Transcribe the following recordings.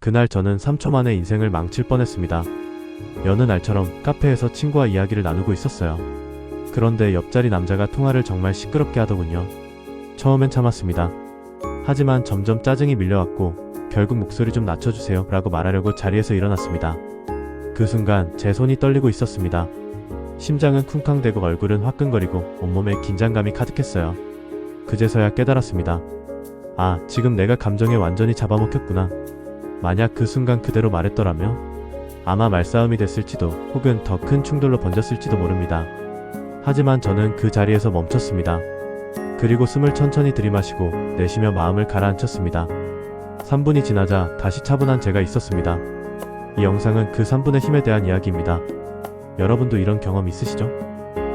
그날 저는 3초 만에 인생을 망칠 뻔했습니다. 여느 날처럼 카페에서 친구와 이야기를 나누고 있었어요. 그런데 옆자리 남자가 통화를 정말 시끄럽게 하더군요. 처음엔 참았습니다. 하지만 점점 짜증이 밀려왔고 결국 목소리 좀 낮춰주세요 라고 말하려고 자리에서 일어났습니다. 그 순간 제 손이 떨리고 있었습니다. 심장은 쿵쾅대고 얼굴은 화끈거리고 온몸에 긴장감이 가득했어요. 그제서야 깨달았습니다. 아, 지금 내가 감정에 완전히 잡아먹혔구나. 만약 그 순간 그대로 말했더라면 아마 말싸움이 됐을지도 혹은 더 큰 충돌로 번졌을지도 모릅니다. 하지만 저는 그 자리에서 멈췄습니다. 그리고 숨을 천천히 들이마시고 내쉬며 마음을 가라앉혔습니다. 3분이 지나자 다시 차분한 제가 있었습니다. 이 영상은 그 3분의 힘에 대한 이야기입니다. 여러분도 이런 경험 있으시죠?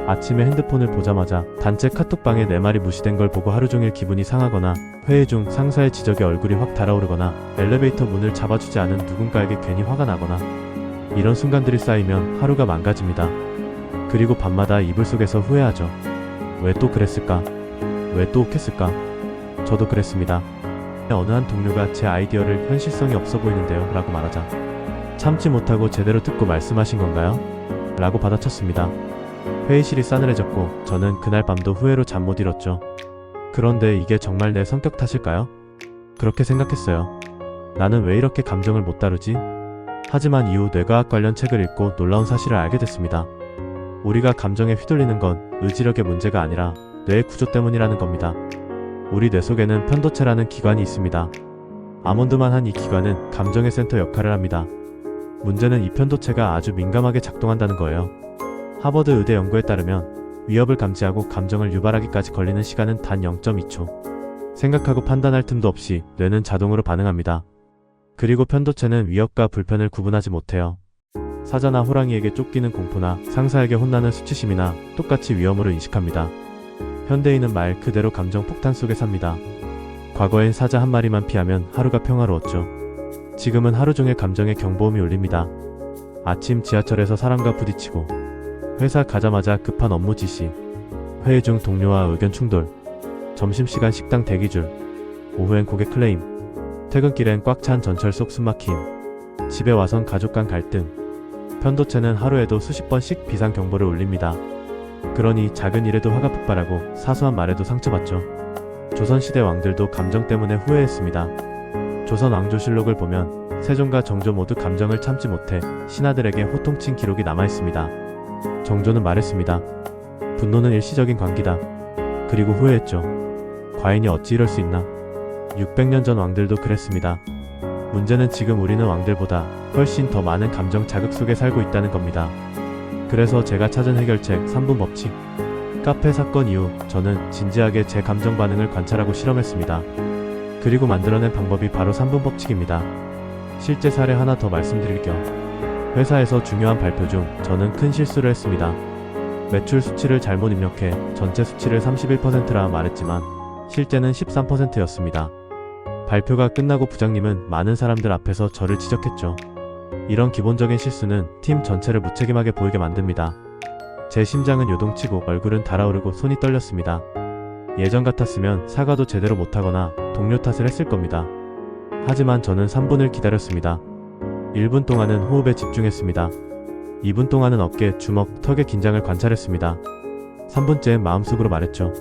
아침에 핸드폰을 보자마자 단체 카톡방에 내 말이 무시된 걸 보고 하루 종일 기분이 상하거나 회의 중 상사의 지적에 얼굴이 확 달아오르거나 엘리베이터 문을 잡아주지 않은 누군가에게 괜히 화가 나거나 이런 순간들이 쌓이면 하루가 망가집니다. 그리고 밤마다 이불 속에서 후회하죠. 왜 또 그랬을까? 왜 또 욱했을까? 저도 그랬습니다. 어느 한 동료가 제 아이디어를 현실성이 없어 보이는데요 라고 말하자 참지 못하고 제대로 듣고 말씀하신 건가요? 라고 받아쳤습니다. 회의실이 싸늘해졌고 저는 그날 밤도 후회로 잠 못 이뤘죠. 그런데 이게 정말 내 성격 탓일까요? 그렇게 생각했어요. 나는 왜 이렇게 감정을 못 다루지? 하지만 이후 뇌과학 관련 책을 읽고 놀라운 사실을 알게 됐습니다. 우리가 감정에 휘둘리는 건 의지력의 문제가 아니라 뇌의 구조 때문이라는 겁니다. 우리 뇌 속에는 편도체라는 기관이 있습니다. 아몬드만 한 이 기관은 감정의 센터 역할을 합니다. 문제는 이 편도체가 아주 민감하게 작동한다는 거예요. 하버드 의대 연구에 따르면 위협을 감지하고 감정을 유발하기까지 걸리는 시간은 단 0.2초. 생각하고 판단할 틈도 없이 뇌는 자동으로 반응합니다. 그리고 편도체는 위협과 불편을 구분하지 못해요. 사자나 호랑이에게 쫓기는 공포나 상사에게 혼나는 수치심이나 똑같이 위험으로 인식합니다. 현대인은 말 그대로 감정 폭탄 속에 삽니다. 과거엔 사자 한 마리만 피하면 하루가 평화로웠죠. 지금은 하루 종일 감정의 경보음이 울립니다. 아침 지하철에서 사람과 부딪히고 회사 가자마자 급한 업무 지시, 회의 중 동료와 의견 충돌, 점심시간 식당 대기줄, 오후엔 고객 클레임, 퇴근길엔 꽉 찬 전철 속 숨막힘, 집에 와선 가족 간 갈등. 편도체는 하루에도 수십 번씩 비상경보를 울립니다. 그러니 작은 일에도 화가 폭발하고 사소한 말에도 상처받죠. 조선시대 왕들도 감정 때문에 후회했습니다. 조선 왕조실록을 보면 세종과 정조 모두 감정을 참지 못해 신하들에게 호통친 기록이 남아있습니다. 정조는 말했습니다. 분노는 일시적인 광기다. 그리고 후회했죠. 과인이 어찌 이럴 수 있나? 600년 전 왕들도 그랬습니다. 문제는 지금 우리는 왕들보다 훨씬 더 많은 감정 자극 속에 살고 있다는 겁니다. 그래서 제가 찾은 해결책 3분 법칙. 카페 사건 이후 저는 진지하게 제 감정 반응을 관찰하고 실험했습니다. 그리고 만들어낸 방법이 바로 3분 법칙입니다. 실제 사례 하나 더 말씀드릴 겸 회사에서 중요한 발표 중 저는 큰 실수를 했습니다. 매출 수치를 잘못 입력해 전체 수치를 31%라 말했지만 실제는 13%였습니다. 발표가 끝나고 부장님은 많은 사람들 앞에서 저를 지적했죠. 이런 기본적인 실수는 팀 전체를 무책임하게 보이게 만듭니다. 제 심장은 요동치고 얼굴은 달아오르고 손이 떨렸습니다. 예전 같았으면 사과도 제대로 못하거나 동료 탓을 했을 겁니다. 하지만 저는 3분을 기다렸습니다. 1분 동안은 호흡에 집중했습니다. 2분 동안은 어깨, 주먹, 턱의 긴장을 관찰했습니다. 3분째엔 마음속으로 말했죠.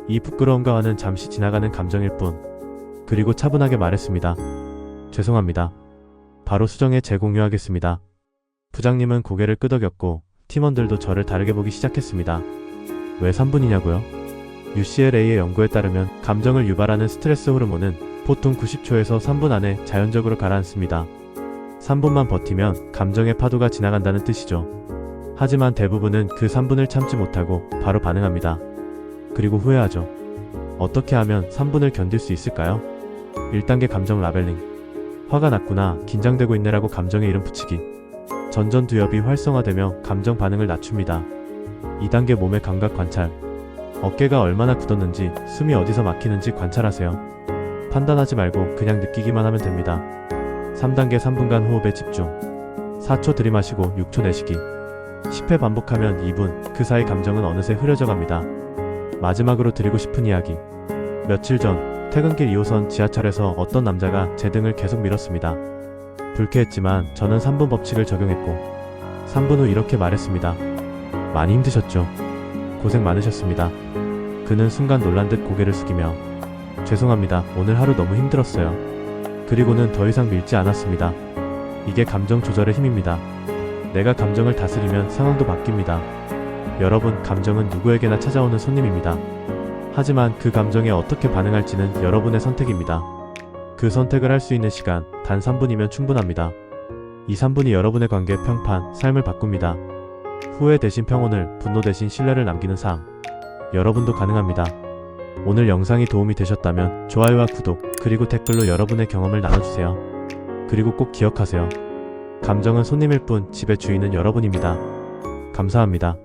이 부끄러움과 화는 잠시 지나가는 감정일 뿐. 그리고 차분하게 말했습니다. 죄송합니다. 바로 수정해 재공유하겠습니다. 부장님은 고개를 끄덕였고 팀원들도 저를 다르게 보기 시작했습니다. 왜 3분이냐고요? UCLA의 연구에 따르면 감정을 유발하는 스트레스 호르몬은 보통 90초에서 3분 안에 자연적으로 가라앉습니다. 3분만 버티면 감정의 파도가 지나간다는 뜻이죠. 하지만 대부분은 그 3분을 참지 못하고 바로 반응합니다. 그리고 후회하죠. 어떻게 하면 3분을 견딜 수 있을까요? 1단계 감정 라벨링. 화가 났구나, 긴장되고 있네라고 감정에 이름 붙이기. 전전두엽이 활성화되며 감정 반응을 낮춥니다. 2단계 몸의 감각 관찰. 어깨가 얼마나 굳었는지, 숨이 어디서 막히는지 관찰하세요. 판단하지 말고 그냥 느끼기만 하면 됩니다. 3단계 3분간 호흡에 집중. 4초 들이마시고 6초 내쉬기. 10회 반복하면 2분, 그 사이 감정은 어느새 흐려져 갑니다. 마지막으로 드리고 싶은 이야기. 며칠 전 퇴근길 2호선 지하철에서 어떤 남자가 제 등을 계속 밀었습니다. 불쾌했지만 저는 3분 법칙을 적용했고 3분 후 이렇게 말했습니다. 많이 힘드셨죠? 고생 많으셨습니다. 그는 순간 놀란 듯 고개를 숙이며 죄송합니다. 오늘 하루 너무 힘들었어요. 그리고는 더 이상 밀지 않았습니다. 이게 감정 조절의 힘입니다. 내가 감정을 다스리면 상황도 바뀝니다. 여러분, 감정은 누구에게나 찾아오는 손님입니다. 하지만 그 감정에 어떻게 반응할지는 여러분의 선택입니다. 그 선택을 할 수 있는 시간, 단 3분이면 충분합니다. 이 3분이 여러분의 관계, 평판, 삶을 바꿉니다. 후회 대신 평온을, 분노 대신 신뢰를 남기는 삶. 여러분도 가능합니다. 오늘 영상이 도움이 되셨다면 좋아요와 구독, 그리고 댓글로 여러분의 경험을 나눠주세요. 그리고 꼭 기억하세요. 감정은 손님일 뿐 집의 주인은 여러분입니다. 감사합니다.